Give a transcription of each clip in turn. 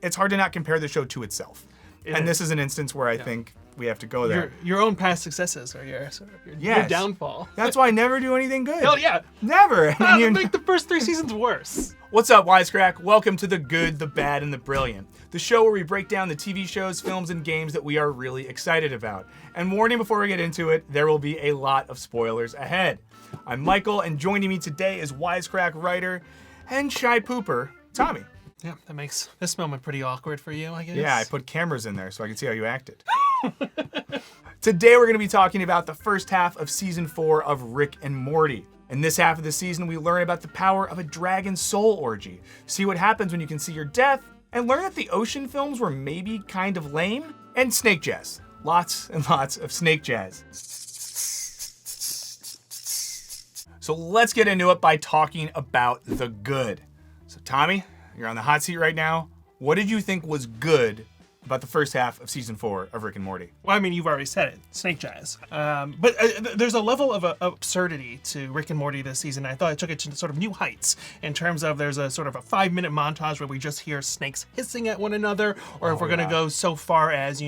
it's hard to not compare the show to itself. And this is an instance where I think we have to go there. Your own past successes are your downfall. That's why I never do anything good. Hell yeah. Never. Make the first 3 seasons worse. What's up, Wisecrack? Welcome to The Good, the Bad, and the Brilliant, the show where we break down the TV shows, films, and games that we are really excited about. And warning before we get into it, there will be a lot of spoilers ahead. I'm Michael, and joining me today is Wisecrack writer and shy pooper, Tommy. Yeah, that makes this moment pretty awkward for you, I guess. Yeah, I put cameras in there so I can see how you acted. Today we're going to be talking about the first half of season 4 of Rick and Morty. In this half of the season, we learn about the power of a dragon soul orgy, see what happens when you can see your death, and learn that the ocean films were maybe kind of lame, and snake jazz. Lots and lots of snake jazz. So let's get into it by talking about the good. So Tommy, you're on the hot seat right now. What did you think was good about the first half of season 4 of Rick and Morty? Well, I mean, you've already said it, snake jazz. But there's a level of absurdity to Rick and Morty this season. I thought it took it to sort of new heights in terms of there's a sort of a 5-minute montage where we just hear snakes hissing at one another, or if we're going to go so far as,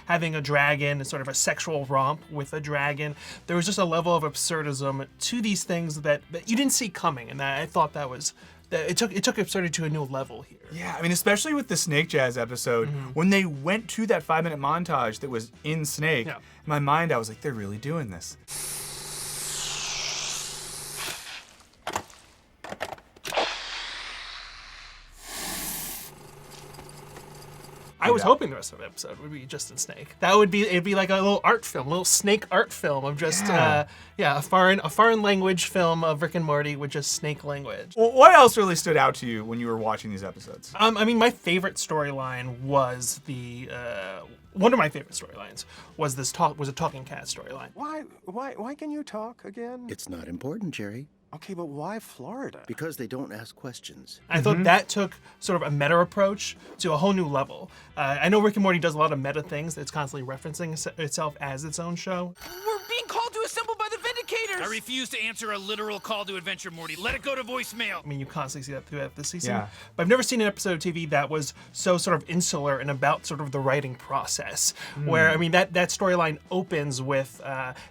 having a dragon, sort of a sexual romp with a dragon. There was just a level of absurdism to these things that you didn't see coming, and I thought that was... It took absurdity to a new level here. Yeah, I mean, especially with the Snake Jazz episode, when they went to that 5-minute montage that was in Snake, in my mind I was like, they're really doing this. I was hoping the rest of the episode would be just in Snake. It'd be like a little art film, a little Snake art film of just a foreign language film of Rick and Morty with just Snake language. Well, what else really stood out to you when you were watching these episodes? I mean, my favorite storyline was one of my favorite storylines was a talking cat storyline. Why can you talk again? It's not important, Jerry. Okay, but why Florida? Because they don't ask questions. I thought that took sort of a meta approach to a whole new level. I know Rick and Morty does a lot of meta things. It's constantly referencing itself as its own show. We're being called to assemble by the Vindicators! I refuse to answer a literal call to adventure, Morty. Let it go to voicemail. I mean, you constantly see that throughout this season. Yeah. But I've never seen an episode of TV that was so sort of insular and about sort of the writing process. Where, I mean, that storyline opens with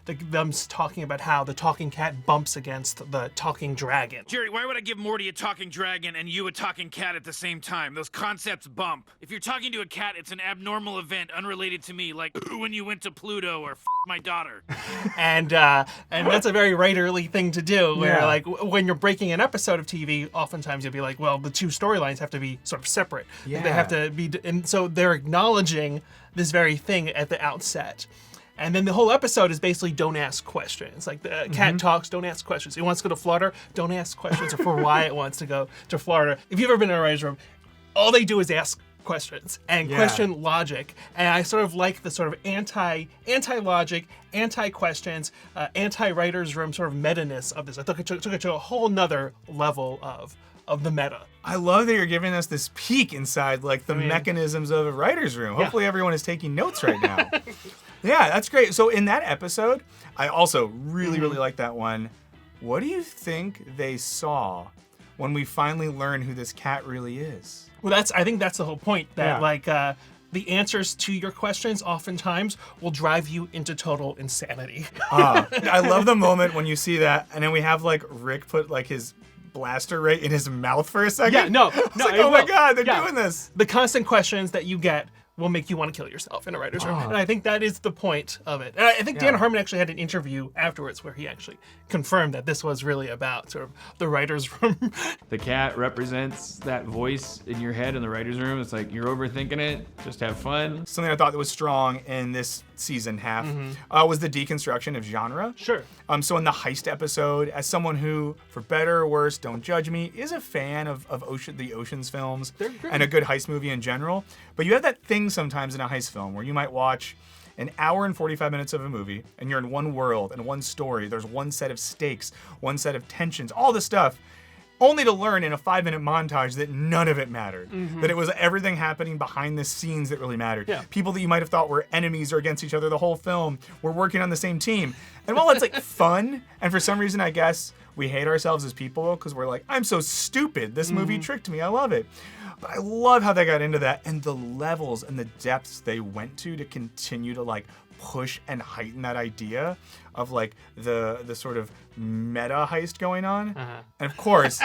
them talking about how the talking cat bumps against the talking dragon. Jerry, why would I give Morty a talking dragon and you a talking cat at the same time? Those concepts bump. If you're talking to a cat, it's an abnormal event unrelated to me, like when you went to Pluto or my daughter. And that's a very writerly thing to do, where like when you're breaking an episode of TV, oftentimes you'll be like, well, the two storylines have to be sort of separate. Yeah. They have to be, and so they're acknowledging this very thing at the outset. And then the whole episode is basically don't ask questions. Like the cat talks, don't ask questions. It wants to go to Florida, don't ask questions for why it wants to go to Florida. If you've ever been in a writer's room, all they do is ask questions and question logic. And I sort of like the sort of anti-logic, anti-questions, anti-writer's room sort of meta-ness of this. I thought it took it to a whole nother level of the meta. I love that you're giving us this peek inside like the mechanisms of a writer's room. Hopefully everyone is taking notes right now. Yeah, that's great. So in that episode, I also really like that one. What do you think they saw when we finally learn who this cat really is? Well, I think that's the whole point, that the answers to your questions oftentimes will drive you into total insanity. I love the moment when you see that, and then we have like Rick put like his blaster right in his mouth for a second. Yeah, no, like, oh my God, they're doing this. The constant questions that you get will make you want to kill yourself in a writer's room. And I think that is the point of it. And I think Dan Harmon actually had an interview afterwards where he actually confirmed that this was really about sort of the writer's room. The cat represents that voice in your head in the writer's room. It's like, you're overthinking it, just have fun. Something I thought that was strong in this season half was the deconstruction of genre. Sure. So in the heist episode, as someone who, for better or worse, don't judge me, is a fan of the Ocean's films and a good heist movie in general. But you have that thing sometimes in a heist film where you might watch an hour and 45 minutes of a movie and you're in one world and one story. There's one set of stakes, one set of tensions, all this stuff. only to learn in a 5-minute montage that none of it mattered. Mm-hmm. That it was everything happening behind the scenes that really mattered. Yeah. People that you might have thought were enemies or against each other the whole film were working on the same team. And while it's like fun, and for some reason I guess we hate ourselves as people because we're like, I'm so stupid. This movie tricked me. I love it. But I love how they got into that and the levels and the depths they went to continue to like push and heighten that idea of like the sort of meta heist going on. And of course,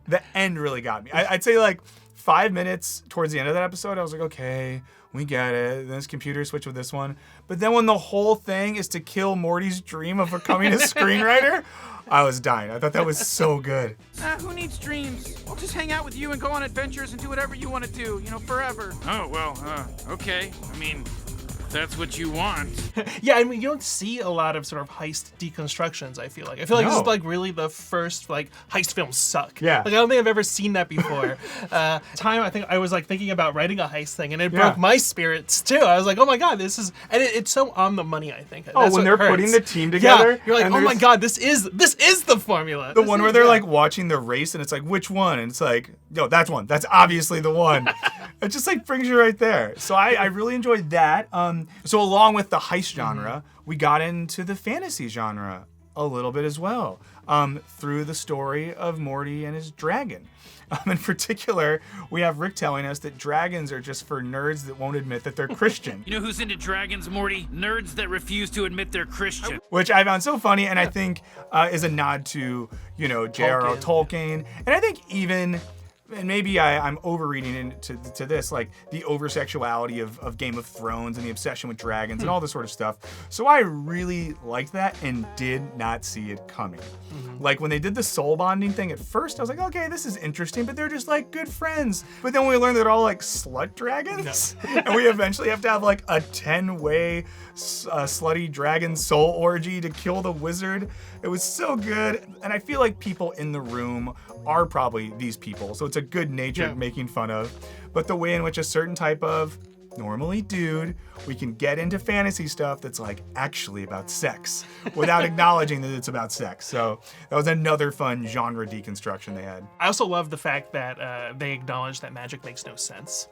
the end really got me. I'd say like 5 minutes towards the end of that episode, I was like, okay, we get it. Then this computer switch with this one. But then when the whole thing is to kill Morty's dream of becoming a screenwriter, I was dying. I thought that was so good. Who needs dreams? I'll just hang out with you and go on adventures and do whatever you want to do, forever. Oh, well, okay. I mean, that's what you want. Yeah, I mean, you don't see a lot of sort of heist deconstructions, I feel like. This is like really the first like heist films suck. Yeah. Like I don't think I've ever seen that before. I think I was like thinking about writing a heist thing and it broke my spirits too. I was like, oh my God, this is, and it's so on the money, I think. Oh, when they're putting the team together. Yeah, you're like, oh my God, this is the formula. The one where they're like watching the race and it's like, which one? And it's like, yo, that's one. That's obviously the one. It just like brings you right there. So I really enjoyed that. So along with the heist genre, we got into the fantasy genre a little bit as well, through the story of Morty and his dragon. In particular, we have Rick telling us that dragons are just for nerds that won't admit that they're Christian. You know who's into dragons, Morty? Nerds that refuse to admit they're Christian. Which I found so funny and I think is a nod to, J.R.R. Tolkien. And I think even... And maybe I'm overreading into this, like the over-sexuality of Game of Thrones and the obsession with dragons and all this sort of stuff. So I really liked that and did not see it coming. Like when they did the soul bonding thing at first, I was like, okay, this is interesting, but they're just like good friends. But then we learned they're all like slut dragons. And we eventually have to have like a 10-way slutty dragon soul orgy to kill the wizard. It was so good. And I feel like people in the room are probably these people. So it's a good natured making fun of. But the way in which a certain type of, normally dude, we can get into fantasy stuff that's like actually about sex without acknowledging that it's about sex. So that was another fun genre deconstruction they had. I also love the fact that they acknowledge that magic makes no sense.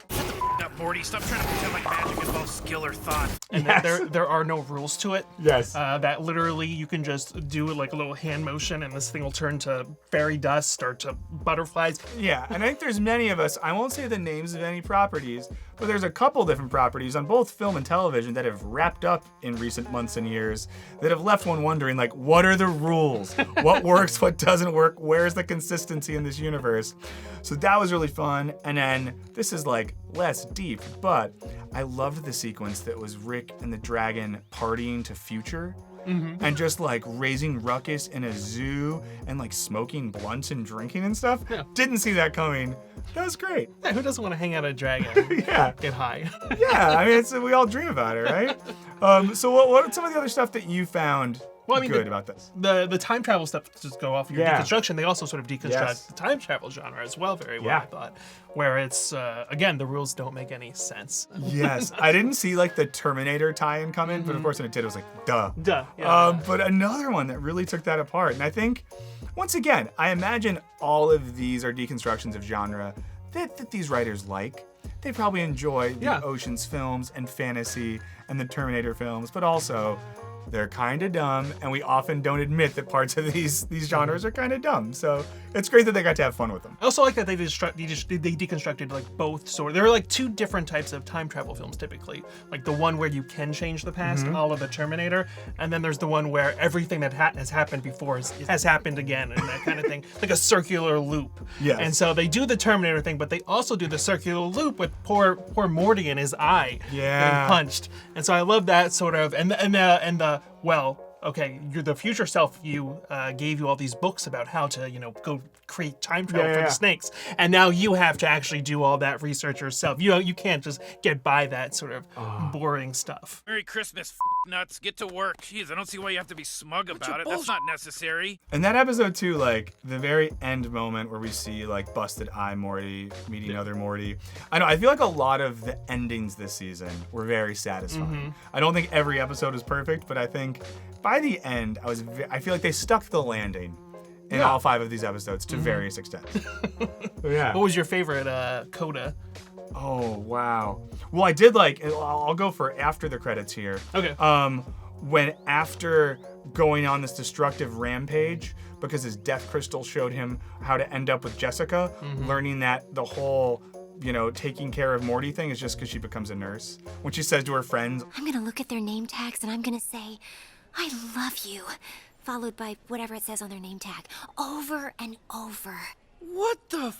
Up, Morty. Stop trying to pretend like magic involves skill or thought. And that there are no rules to it. Yes. That literally you can just do like a little hand motion and this thing will turn to fairy dust or to butterflies. Yeah, and I think there's many of us, I won't say the names of any properties, but there's a couple different properties on both film and television that have wrapped up in recent months and years that have left one wondering, like, what are the rules? What works, what doesn't work? Where's the consistency in this universe? So that was really fun. And then this is like less deep, but I loved the sequence that was Rick and the dragon partying to Future. And just like raising ruckus in a zoo and like smoking blunts and drinking and stuff. Yeah. Didn't see that coming. That was great. Yeah, who doesn't want to hang out at a dragon? Yeah. Get high. Yeah, I mean, we all dream about it, right? So what some of the other stuff that you found good about this? The time travel stuff, to just go off your deconstruction, they also sort of deconstruct the time travel genre as well very well, I thought. Where it's, again, the rules don't make any sense. Yes, I didn't see like the Terminator tie-in come in, but of course when it did, it was like, duh. Yeah. But another one that really took that apart, and I think, once again, I imagine all of these are deconstructions of genre that these writers like. They probably enjoy the Ocean's films and fantasy and the Terminator films, but also they're kind of dumb, and we often don't admit that parts of these genres are kind of dumb. So it's great that they got to have fun with them. I also like that they deconstructed like both sort. There are like two different types of time travel films typically. Like the one where you can change the past, all of the Terminator, and then there's the one where everything that has happened before has happened again, and that kind of thing, like a circular loop. Yes. And so they do the Terminator thing, but they also do the circular loop with poor Morty and his eye getting punched. And so I love that sort of the future self you gave you all these books about how to, go create time travel for the snakes. And now you have to actually do all that research yourself. You can't just get by that sort of boring stuff. Merry Christmas, nuts. Get to work. Jeez, I don't see why you have to be smug about it. That's not necessary. And that episode too, like the very end moment where we see like busted eye Morty meeting other Morty. I feel like a lot of the endings this season were very satisfying. I don't think every episode is perfect, but I think by the end, I feel like they stuck the landing in all 5 of these episodes to various extents. What was your favorite coda? Oh, wow. Well, I did like, I'll go for after the credits here. Okay. when after going on this destructive rampage, because his death crystal showed him how to end up with Jessica, learning that the whole, taking care of Morty thing is just because she becomes a nurse. When she says to her friends, I'm gonna look at their name tags and I'm gonna say, I love you, followed by whatever it says on their name tag, over and over. What the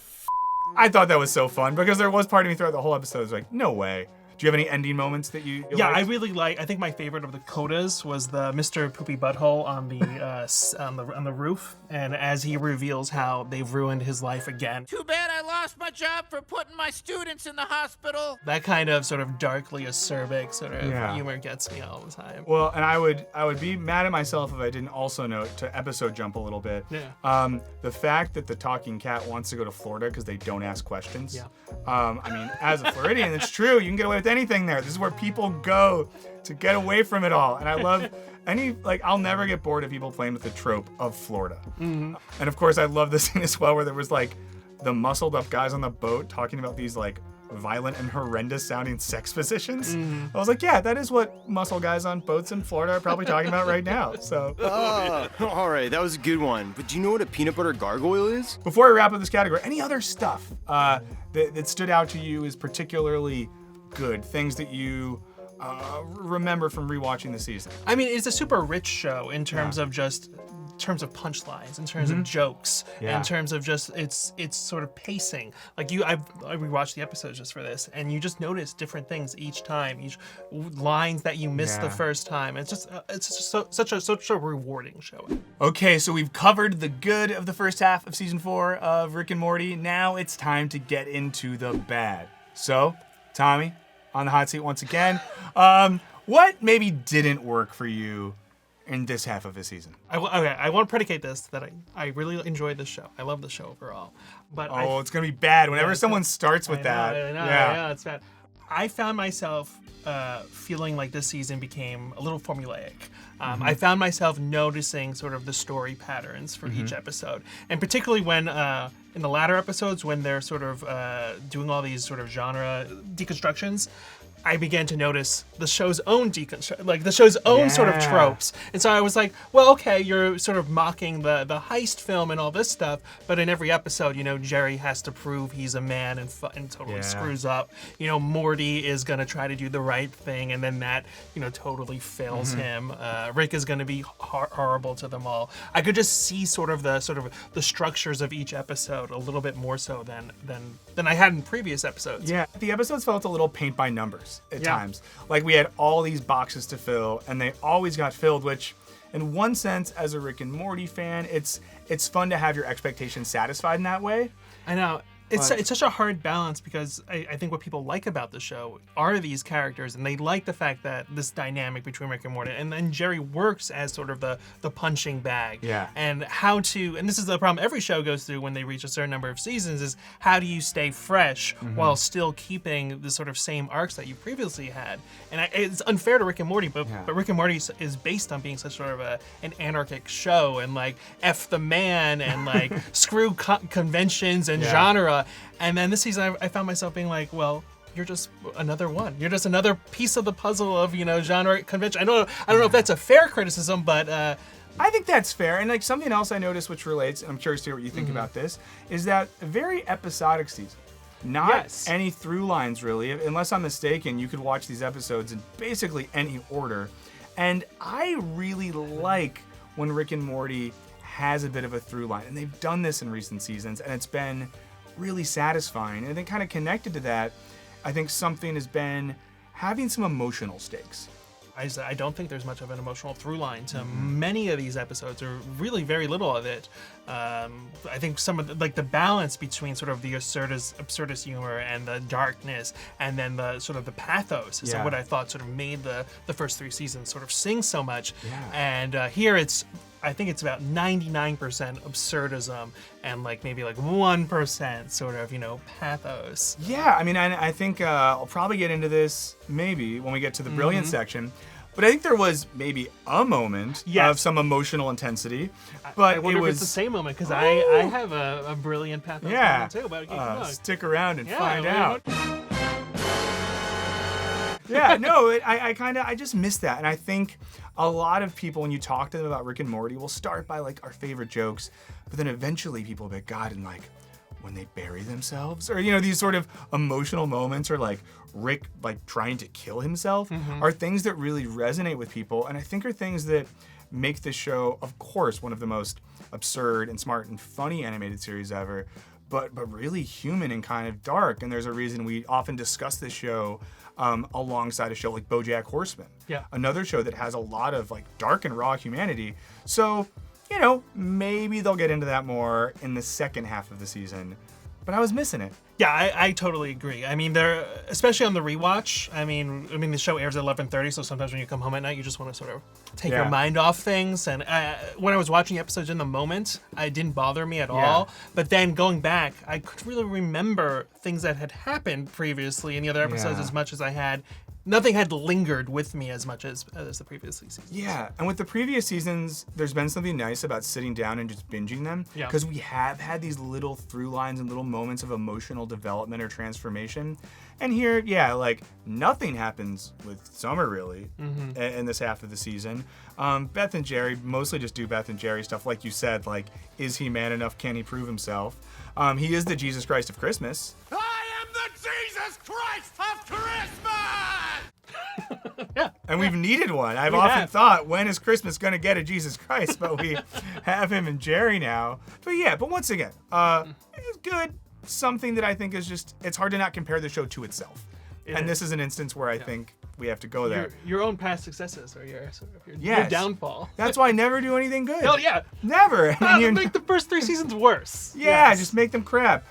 I thought that was so fun, because there was part of me throughout the whole episode was like, no way. Do you have any ending moments that you Yeah, liked? I really like. I think my favorite of the codas was the Mr. Poopy Butthole on the roof, and as he reveals how they've ruined his life again. Too bad I lost my job for putting my students in the hospital. That kind of sort of darkly acerbic sort of Yeah. humor gets me all the time. Well, and I would be mad at myself if I didn't also note, to episode jump a little bit, the fact that the talking cat wants to go to Florida because they don't ask questions. Yeah. I mean, as a Floridian, it's true. You can get away with anything there. This is where people go to get away from it all. And I love I'll never get bored of people playing with the trope of Florida. And of course, I love this scene as well, where there was the muscled up guys on the boat talking about these violent and horrendous sounding sex positions. I was like, yeah, that is what muscle guys on boats in Florida are probably talking about right now. So All right, that was a good one. But do you know what a peanut butter gargoyle is? before we wrap up this category, any other stuff that stood out to you as particularly good, things that you remember from rewatching the season? I mean, it's a super rich show in terms of punchlines, in terms of jokes, in terms of just it's sort of pacing. I rewatched the episodes just for this, and you just notice different things each time, each lines that you missed the first time. It's just such a rewarding show. Okay, so we've covered the good of the first half of season 4 of Rick and Morty. Now it's time to get into the bad. So, Tommy, on the hot seat once again. What maybe didn't work for you in this half of the season? I want to predicate this that I really enjoyed this show. I love the show overall. But it's gonna be bad whenever someone starts with that. I know, it's bad. I found myself feeling like this season became a little formulaic. I found myself noticing sort of the story patterns for each episode, and particularly when in the latter episodes when they're sort of doing all these sort of genre deconstructions, I began to notice the show's own sort of tropes. And so I was like, well, okay, you're sort of mocking the heist film and all this stuff, but in every episode, Jerry has to prove he's a man and totally screws up. Morty is going to try to do the right thing, and then that, totally fails him. Rick is going to be horrible to them all. I could just see sort of the structures of each episode a little bit more so than I had in previous episodes. Yeah, the episodes felt a little paint by numbers at times. We had all these boxes to fill, and they always got filled, which in one sense, as a Rick and Morty fan, it's fun to have your expectations satisfied in that way. I know. It's such a hard balance, because I think what people like about the show are these characters, and they like the fact that this dynamic between Rick and Morty, and then Jerry works as sort of the punching bag. Yeah. And and this is the problem every show goes through when they reach a certain number of seasons, is how do you stay fresh while still keeping the sort of same arcs that you previously had? And it's unfair to Rick and Morty, but Rick and Morty is based on being such sort of an anarchic show, and F the man, and screw conventions and genre. And then this season, I found myself being like, well, you're just another one. You're just another piece of the puzzle of, genre convention. I don't know if that's a fair criticism, but I think that's fair. And something else I noticed which relates, and I'm curious to hear what you think about this, is that a very episodic season. Not any through lines, really. Unless I'm mistaken, you could watch these episodes in basically any order. And I really like when Rick and Morty has a bit of a through line. And they've done this in recent seasons, and it's been really satisfying. And then kind of connected to that, I think something has been having some emotional stakes. I don't think there's much of an emotional through line to many of these episodes, or really very little of it. I think some of the balance between sort of the absurdist humor and the darkness, and then the sort of the pathos is what I thought sort of made the first 3 seasons sort of sing so much. And here I think it's about 99% absurdism and maybe 1% sort of, pathos. Yeah, I mean, I think I'll probably get into this maybe when we get to the brilliant section. But I think there was maybe a moment of some emotional intensity. But I wonder if it's the same moment, because I have a brilliant pathos moment too. But stick around and find out. Yeah, no, I just miss that. And I think a lot of people, when you talk to them about Rick and Morty, will start by like our favorite jokes, but then eventually people be like, God, and like when they bury themselves, or these sort of emotional moments, or like Rick like trying to kill himself, are things that really resonate with people, and I think are things that make this show, of course, one of the most absurd and smart and funny animated series ever, but really human and kind of dark. And there's a reason we often discuss this show alongside a show like BoJack Horseman, another show that has a lot of like dark and raw humanity. So maybe they'll get into that more in the second half of the season, but I was missing it. Yeah, I totally agree. I mean, they're especially on the rewatch. I mean, the show airs at 11:30, so sometimes when you come home at night, you just want to sort of take your mind off things. And when I was watching episodes in the moment, it didn't bother me at all. But then going back, I could really remember things that had happened previously in the other episodes as much as I had. Nothing had lingered with me as much as the previous seasons. Yeah, and with the previous seasons, there's been something nice about sitting down and just binging them. Yeah. Because we have had these little through lines and little moments of emotional development or transformation. And here, like nothing happens with Summer really in this half of the season. Beth and Jerry mostly just do Beth and Jerry stuff, like you said. Like, is he man enough? Can he prove himself? He is the Jesus Christ of Christmas. I am the Jesus Christ of Christmas! Yeah. And we've needed one. I've often thought, when is Christmas going to get a Jesus Christ? But we have him and Jerry now. But once again, it's good. Something that I think is just, it's hard to not compare the show to itself. And this is an instance where I think we have to go there. Your own past successes or your downfall. That's why I never do anything good. Hell yeah. Never. Make the first 3 seasons worse. Yeah, just make them crap.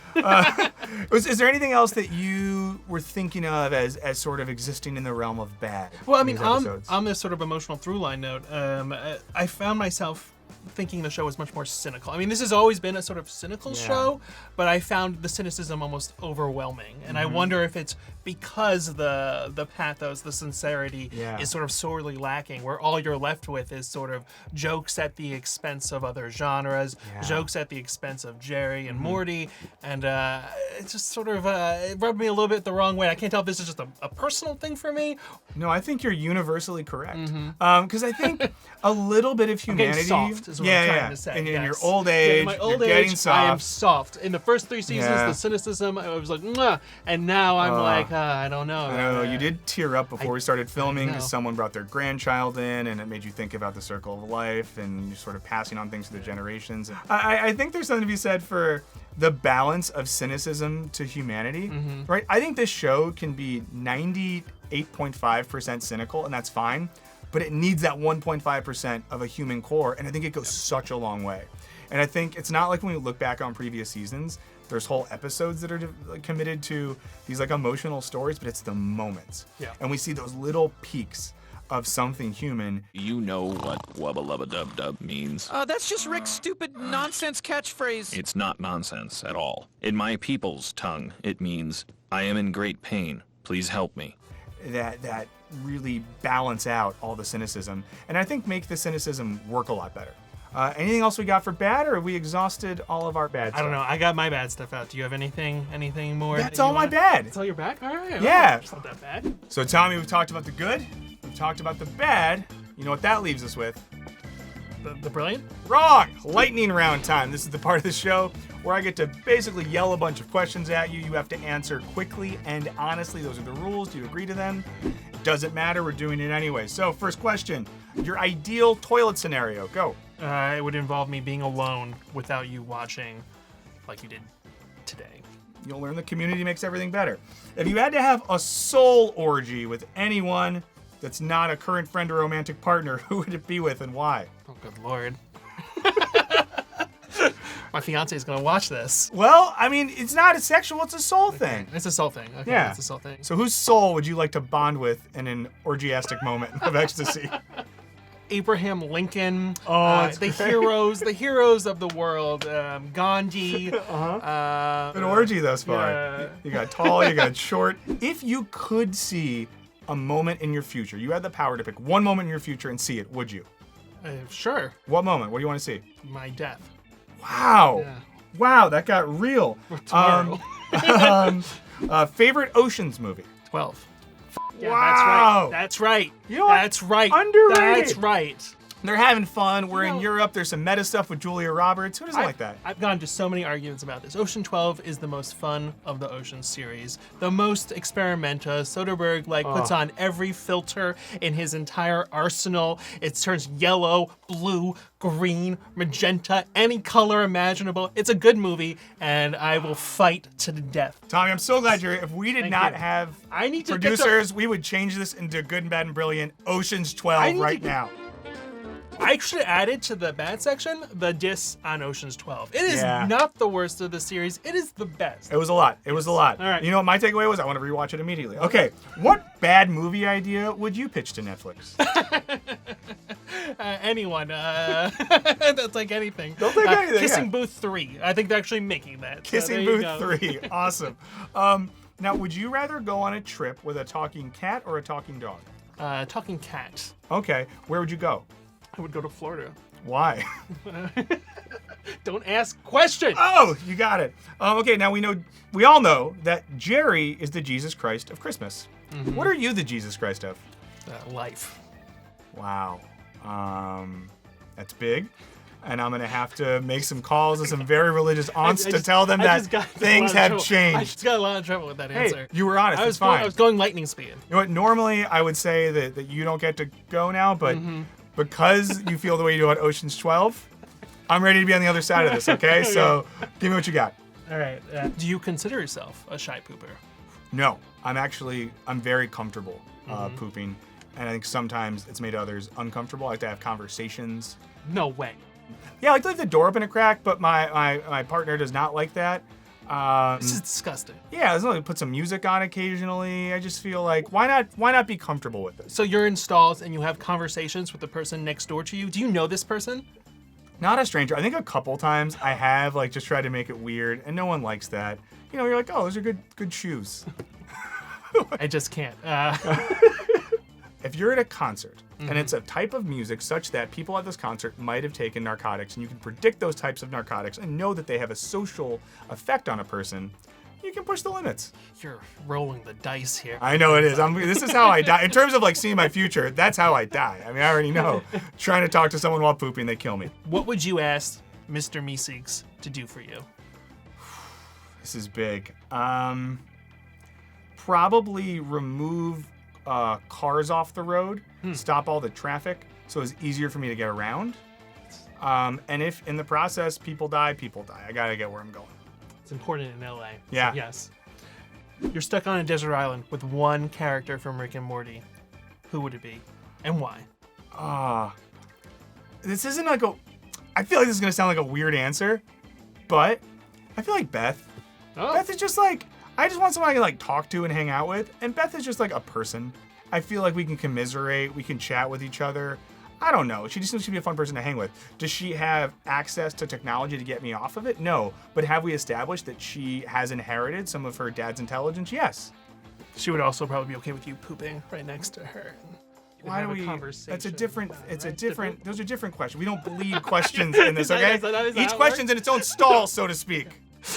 Is there anything else that you were thinking of as sort of existing in the realm of bad? Well, I mean, on this sort of emotional through line note, I found myself thinking the show was much more cynical. I mean, this has always been a sort of cynical show, but I found the cynicism almost overwhelming. And I wonder if it's because the pathos, the sincerity is sort of sorely lacking, where all you're left with is sort of jokes at the expense of other genres, jokes at the expense of Jerry and Morty, and it just sort of it rubbed me a little bit the wrong way. I can't tell if this is just a personal thing for me. No, I think you're universally correct. Because I think a little bit of humanity... I'm getting soft, is what I'm trying to say. In your old age, in my old you're age, getting soft. I am soft. In the first 3 seasons, the cynicism, I was like, mwah, and now I'm like, I don't know. I know, you did tear up before we started filming because someone brought their grandchild in, and it made you think about the circle of life and you're sort of passing on things to the generations. I think there's something to be said for the balance of cynicism to humanity, right? I think this show can be 98.5% cynical, and that's fine, but it needs that 1.5% of a human core, and I think it goes such a long way. And I think it's not like when we look back on previous seasons, there's whole episodes that are committed to these like emotional stories, but it's the moments. And we see those little peaks of something human. You know what wubba lubba dub dub means. That's just Rick's stupid nonsense catchphrase. It's not nonsense at all. In my people's tongue, it means, I am in great pain. Please help me. That really balance out all the cynicism, and I think make the cynicism work a lot better. Anything else we got for bad, or have we exhausted all of our bad stuff? I don't know. I got my bad stuff out. Do you have anything more? That's all my bad. That's all your bad? All right. Yeah. It's not that bad. So, Tommy, we've talked about the good. We've talked about the bad. You know what that leaves us with? The brilliant? Wrong! Lightning round time. This is the part of the show where I get to basically yell a bunch of questions at you. You have to answer quickly and honestly. Those are the rules. Do you agree to them? Doesn't matter. We're doing it anyway. So, first question. Your ideal toilet scenario. Go. It would involve me being alone without you watching like you did today. You'll learn the community makes everything better. If you had to have a soul orgy with anyone that's not a current friend or romantic partner, who would it be with and why? Oh, good Lord. My fiance is going to watch this. Well, I mean, it's not a sexual, it's a soul thing. It's a soul thing. Okay, yeah. It's a soul thing. So whose soul would you like to bond with in an orgiastic moment of ecstasy? Abraham Lincoln, the heroes of the world, Gandhi. Good orgy thus far. Yeah. You got tall, you got short. If you could see a moment in your future, you had the power to pick one moment in your future and see it, would you? Sure. What moment? What do you want to see? My death. Wow. Yeah. Wow, that got real. Tomorrow. Favorite Oceans movie? 12. Yeah, Wow. That's right. You know what? That's right. Underrated. That's right. They're having fun. We're in Europe. There's some meta stuff with Julia Roberts. Who doesn't like that? I've gone to so many arguments about this. Ocean 12 is the most fun of the Ocean series. The most experimental. Soderbergh puts on every filter in his entire arsenal. It turns yellow, blue, green, magenta, any color imaginable. It's a good movie, and I will fight to the death. Tommy, I'm so glad you're here. If we did not you. have I need to producers, we would change this into Good and Bad and Brilliant Ocean's 12 right now. I should have added to the bad section the diss on Ocean's 12. It is Yeah. not the worst of the series. It is the best. It was a lot. It was a lot. All right. You know what my takeaway was? I want to rewatch it immediately. Okay, what bad movie idea would you pitch to Netflix? Anyone. That's like anything. Don't take anything, Kissing yeah. Booth 3. I think they're actually making that. Kissing there you Booth go. 3. Awesome. Now, would you rather go on a trip with a talking cat or a talking dog? Talking cat. Okay, where would you go? I would go to Florida. Why? Don't ask questions. Oh, you got it. Okay, now we all know that Jerry is the Jesus Christ of Christmas. Mm-hmm. What are you the Jesus Christ of? Life. Wow. That's big. And I'm gonna have to make some calls to some very religious aunts to tell them that things have changed. I just got a lot of trouble with that answer. You were honest. It's fine. I was going lightning speed. You know what? Normally, I would say that you don't get to go now, but because you feel the way you do on Ocean's 12, I'm ready to be on the other side of this, okay? So give me what you got. All right. Do you consider yourself a shy pooper? No, I'm very comfortable pooping. And I think sometimes it's made others uncomfortable. I like to have conversations. No way. Yeah, I like to leave the door open a crack, but my partner does not like that. This is disgusting. Yeah, as long as we put some music on occasionally, I just feel like why not be comfortable with it? So you're in stalls and you have conversations with the person next door to you. Do you know this person? Not a stranger. I think a couple times I have just tried to make it weird, and no one likes that. You know, you're like, oh, those are good shoes. I just can't. If you're at a concert and it's a type of music such that people at this concert might have taken narcotics, and you can predict those types of narcotics and know that they have a social effect on a person, you can push the limits. You're rolling the dice here. I know it is. This is how I die. In terms of seeing my future, that's how I die. I mean, I already know. Trying to talk to someone while pooping, they kill me. What would you ask Mr. Meeseeks to do for you? This is big. Probably remove cars off the road, stop all the traffic, so it's easier for me to get around. And if in the process people die. I gotta get where I'm going. It's important in LA. Yeah. So yes. You're stuck on a desert island with one character from Rick and Morty. Who would it be? And why? This isn't I feel like this is gonna sound like a weird answer, but I feel like Beth. Oh. Beth is just I just want someone I can talk to and hang out with, and Beth is just a person. I feel like we can commiserate, we can chat with each other. I don't know. She just seems to be a fun person to hang with. Does she have access to technology to get me off of it? No. But have we established that she has inherited some of her dad's intelligence? Yes. She would also probably be okay with you pooping right next to her. Why do we? That's a different. It's a different. Those are different questions. We don't bleed questions in this, Is okay? that Each how it question's in its own stall, so to speak.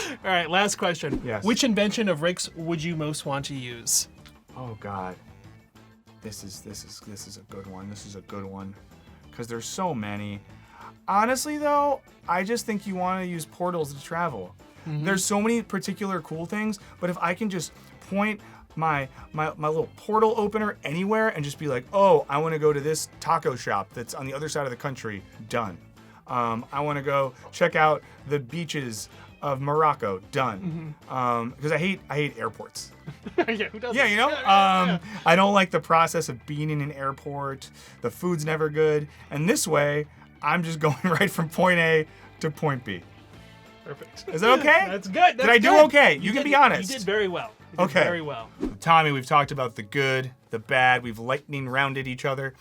All right, last question. Yes. Which invention of Rick's would you most want to use? Oh God. This is a good one. This is a good one. Because there's so many. Honestly though, I just think you want to use portals to travel. There's so many particular cool things, but if I can just point my little portal opener anywhere and just be like, oh, I want to go to this taco shop that's on the other side of the country, done. I want to go check out the beaches of Morocco, done. Because I hate airports. Yeah, who doesn't? Yeah, you know? I don't like the process of being in an airport. The food's never good. And this way, I'm just going right from point A to point B. Perfect. Is that okay? That's good. Did I do okay? You can be honest. You did very well. You did Okay. very well. Tommy, we've talked about the good, the bad. We've lightning rounded each other.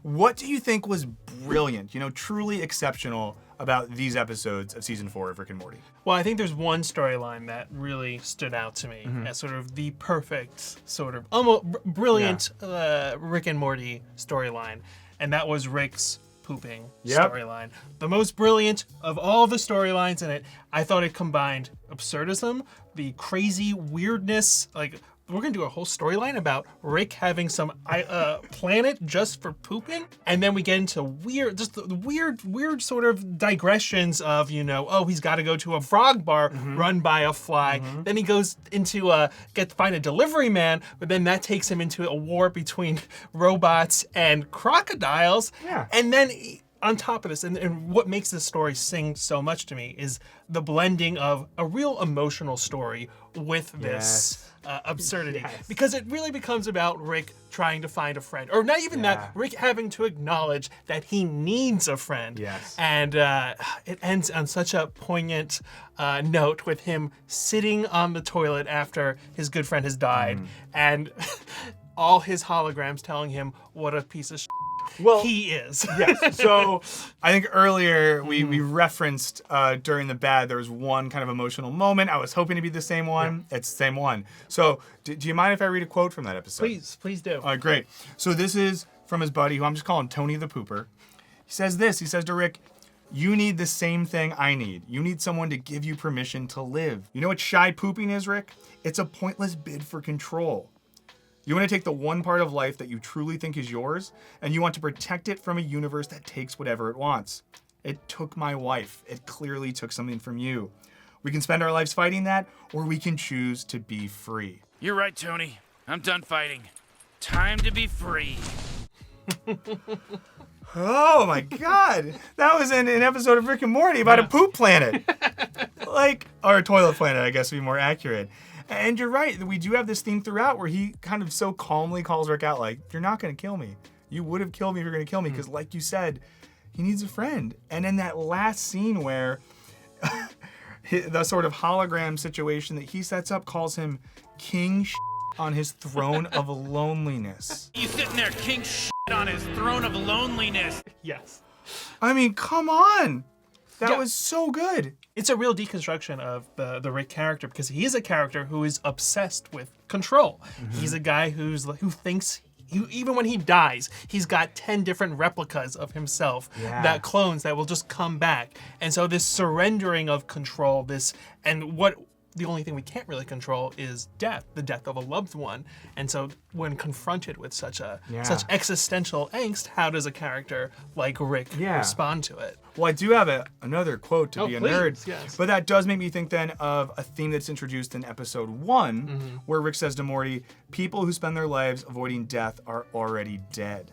What do you think was brilliant, truly exceptional about these episodes of season 4 of Rick and Morty? Well, I think there's one storyline that really stood out to me as sort of the perfect, sort of almost brilliant Rick and Morty storyline, and that was Rick's pooping storyline. The most brilliant of all the storylines in it. I thought it combined absurdism, the crazy weirdness, we're gonna do a whole storyline about Rick having some planet just for pooping, and then we get into weird sort of digressions of, he's got to go to a frog bar run by a fly. Then he goes into find a delivery man, but then that takes him into a war between robots and crocodiles. Yeah. And then on top of this, and what makes this story sing so much to me is the blending of a real emotional story with this absurdity. Yes. Because it really becomes about Rick trying to find a friend. Or not even that, Rick having to acknowledge that he needs a friend. Yes. And it ends on such a poignant note with him sitting on the toilet after his good friend has died. And all his holograms telling him what a piece of he is. Yes. So I think earlier we referenced during the bad, there was one kind of emotional moment. I was hoping to be the same one. Yeah. It's the same one. So do you mind if I read a quote from that episode? Please do. All right, great. So this is from his buddy, who I'm just calling Tony the Pooper. He says this. He says to Rick, "You need the same thing I need. You need someone to give you permission to live. You know what shy pooping is, Rick? It's a pointless bid for control. You want to take the one part of life that you truly think is yours, and you want to protect it from a universe that takes whatever it wants. It took my wife. It clearly took something from you. We can spend our lives fighting that, or we can choose to be free." You're right, Tony. I'm done fighting. Time to be free. Oh my God. That was in an episode of Rick and Morty about a poop planet. Or a toilet planet, I guess would be more accurate. And you're right, we do have this theme throughout where he kind of so calmly calls Rick out, like, "You're not going to kill me. You would have killed me if you're going to kill me," because like you said, he needs a friend. And in that last scene where the sort of hologram situation that he sets up calls him King on his throne of loneliness. You sitting there, king on his throne of loneliness. Yes. I mean, come on. That was so good. It's a real deconstruction of the Rick character, because he is a character who is obsessed with control. He's a guy who thinks, even when he dies, he's got 10 different replicas of himself, that clones that will just come back. And so this surrendering of control, the only thing we can't really control is death, the death of a loved one. And so when confronted with such existential angst, how does a character like Rick respond to it? Well, I do have another quote to be a nerd, yes. But that does make me think then of a theme that's introduced in episode 1, where Rick says to Morty, "People who spend their lives avoiding death are already dead."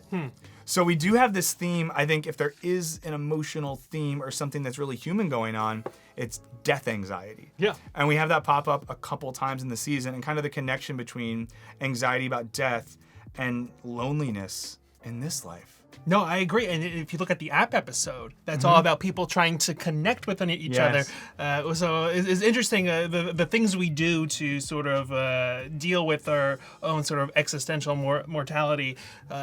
So we do have this theme. I think if there is an emotional theme or something that's really human going on, it's death anxiety. Yeah. And we have that pop up a couple times in the season, and kind of the connection between anxiety about death and loneliness in this life. No, I agree. And if you look at the app episode, that's all about people trying to connect with each other. So it's interesting, the things we do to sort of deal with our own sort of existential mortality,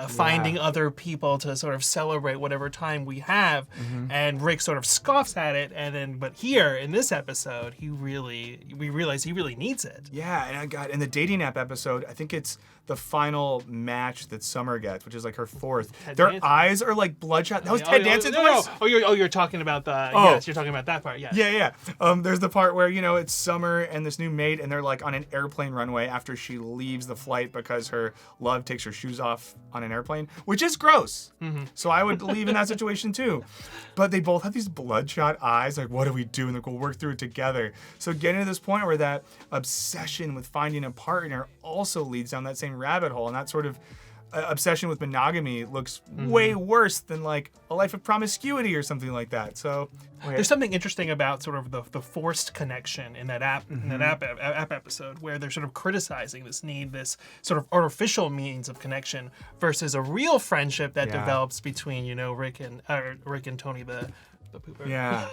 finding other people to sort of celebrate whatever time we have. And Rick sort of scoffs at it. But here in this episode, we realize he really needs it. Yeah, and in the dating app episode, I think it's the final match that Summer gets, which is like her 4th. Their eyes are like bloodshot. That was Ted Danson's voice? You're talking about yes, you're talking about that part, yes. Yeah. There's the part where, it's Summer and this new mate, and they're like on an airplane runway after she leaves the flight because her love takes her shoes off on an airplane, which is gross. So I would leave in that situation too. But they both have these bloodshot eyes, like, what do we do? And we'll work through it together. So getting to this point where that obsession with finding a partner also leads down that same rabbit hole, and that sort of obsession with monogamy looks way worse than like a life of promiscuity or something like that. So there's something interesting about sort of the forced connection in that app app episode, where they're sort of criticizing this need, this sort of artificial means of connection versus a real friendship that develops between Rick and Tony the pooper. Yeah.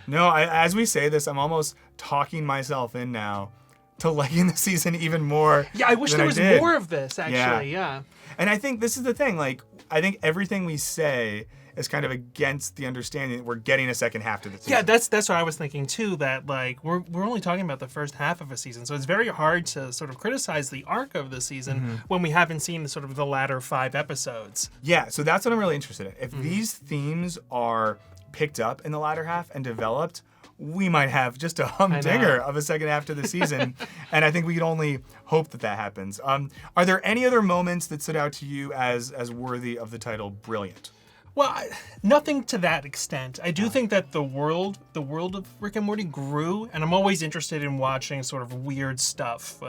No, as we say this, I'm almost talking myself in now to liking the season even more. Yeah, I wish there was more of this, actually. Yeah. And I think this is the thing. Like, I think everything we say is kind of against the understanding that we're getting a second half to the season. Yeah, that's what I was thinking too. That like we're only talking about the first half of a season, so it's very hard to sort of criticize the arc of the season when we haven't seen sort of the latter 5 episodes. Yeah, so that's what I'm really interested in. If these themes are picked up in the latter half and developed, we might have just a humdinger of a second half to the season. And I think we can only hope that happens. Are there any other moments that stood out to you as worthy of the title brilliant? Well, nothing to that extent. I do think that the world of Rick and Morty grew, and I'm always interested in watching sort of weird stuff.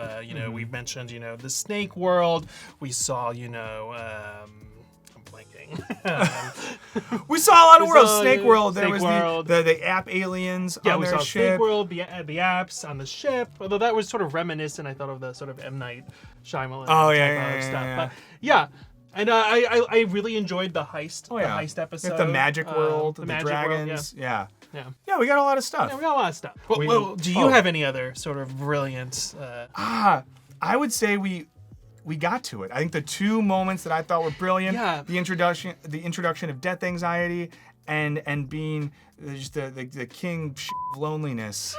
We've mentioned, the snake world. We saw, I'm blanking. We saw a lot of worlds. Snake World. There was World. the app aliens on their we saw ship. Snake World, the apps on the ship. Although that was sort of reminiscent, I thought, of the sort of M. Night Shyamalan type of stuff. But yeah. And I really enjoyed the heist. Oh, yeah. The heist episode. The magic world, the magic dragons. World, Yeah, we got a lot of stuff. Yeah, we got a lot of stuff. Well, do you have any other sort of brilliant? I would say we got to it. I think the two moments that I thought were brilliant, the introduction of death anxiety and being just the king of loneliness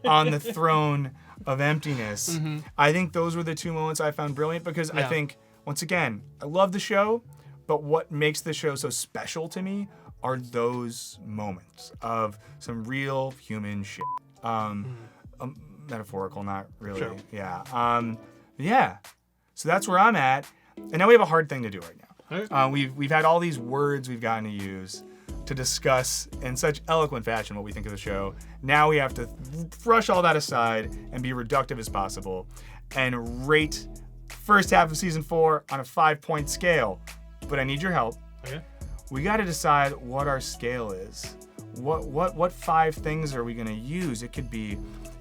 on the throne of emptiness. Mm-hmm. I think those were the two moments I found brilliant because I think, once again, I love the show, but what makes the show so special to me are those moments of some real human shit. Metaphorical, not really. Sure. Yeah. So that's where I'm at. And now we have a hard thing to do right now. We've had all these words we've gotten to use to discuss in such eloquent fashion what we think of the show. Now we have to brush all that aside and be reductive as possible and rate first half of season 4 on a 5-point scale. But I need your help. Okay. We got to decide what our scale is. What 5 things are we going to use? It could be,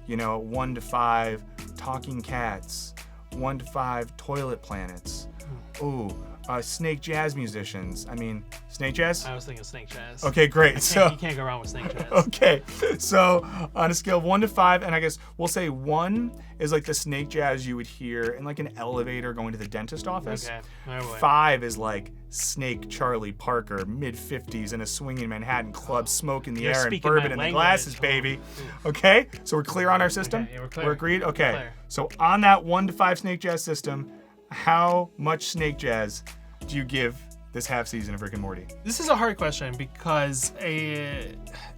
1 to 5 talking cats, 1 to 5 toilet planets. Ooh, snake jazz musicians. Snake jazz? I was thinking snake jazz. Okay, great. You can't go wrong with snake jazz. Okay, so on a scale of 1 to 5, and I guess we'll say 1 is like the snake jazz you would hear in like an elevator going to the dentist office. Okay. Oh, boy. 5 is like Snake Charlie Parker, mid-50s in a swinging Manhattan club, smoke in the air and bourbon in the glasses, baby. Okay, so we're clear on our system? Okay, yeah, we're clear. We're agreed? Okay, We're clear. So on that 1 to 5 snake jazz system, how much snake jazz do you give this half season of Rick and Morty? This is a hard question because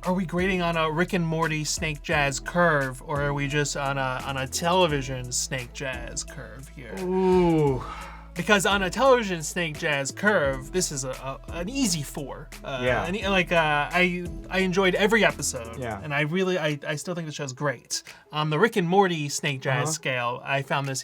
are we grading on a Rick and Morty snake jazz curve, or are we just on a television snake jazz curve here? Ooh. Because on a television snake jazz curve, this is an easy 4. I enjoyed every episode. Yeah. And I still think the show's great. On the Rick and Morty snake jazz scale, I found this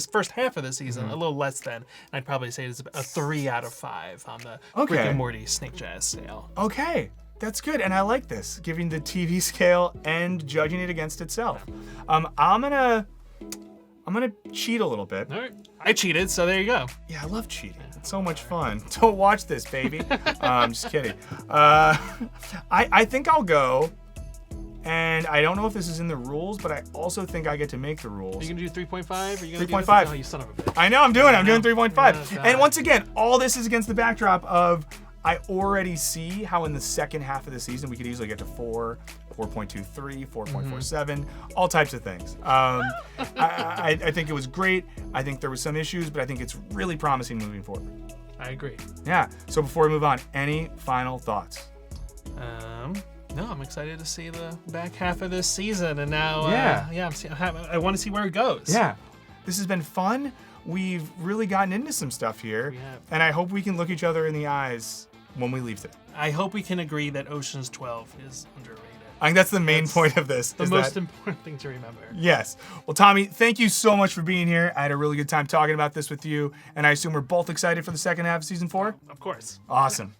first half of the season a little less than. And I'd probably say it's a 3 out of 5 on the Rick and Morty snake jazz scale. Okay. That's good, and I like this, giving the TV scale and judging it against itself. I'm gonna cheat a little bit. All right. I cheated, so there you go. Yeah, I love cheating. It's so much fun. Don't watch this, baby. I'm just kidding. I think I'll go, and I don't know if this is in the rules, but I also think I get to make the rules. Are you gonna do 3.5? Are you gonna 3.5. Oh, you son of a bitch. I know, I'm doing 3.5. Yeah, and once again, all this is against the backdrop of I already see how in the second half of the season we could easily get to 4, 4.23, 4.47, all types of things. I think it was great. I think there was some issues, but I think it's really promising moving forward. I agree. Yeah. So before we move on, any final thoughts? No, I'm excited to see the back half of this season, and now I want to see where it goes. Yeah. This has been fun. We've really gotten into some stuff here, We have. and I hope we can look each other in the eyes when we leave today. I hope we can agree that Ocean's 12 is underrated. I think that's the main point of this. The most important thing to remember. Yes. Well, Tommy, thank you so much for being here. I had a really good time talking about this with you, and I assume we're both excited for the second half of season 4? Of course. Awesome.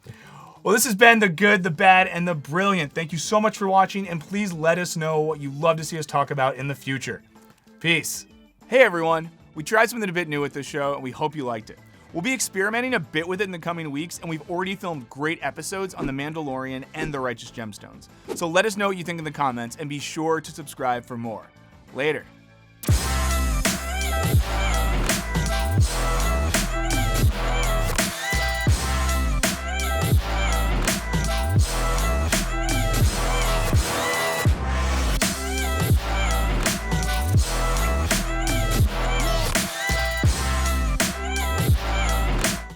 Well, this has been the good, the bad, and the brilliant. Thank you so much for watching, and please let us know what you'd love to see us talk about in the future. Peace. Hey, everyone. We tried something a bit new with this show, and we hope you liked it. We'll be experimenting a bit with it in the coming weeks, and we've already filmed great episodes on The Mandalorian and The Righteous Gemstones. So let us know what you think in the comments, and be sure to subscribe for more. Later.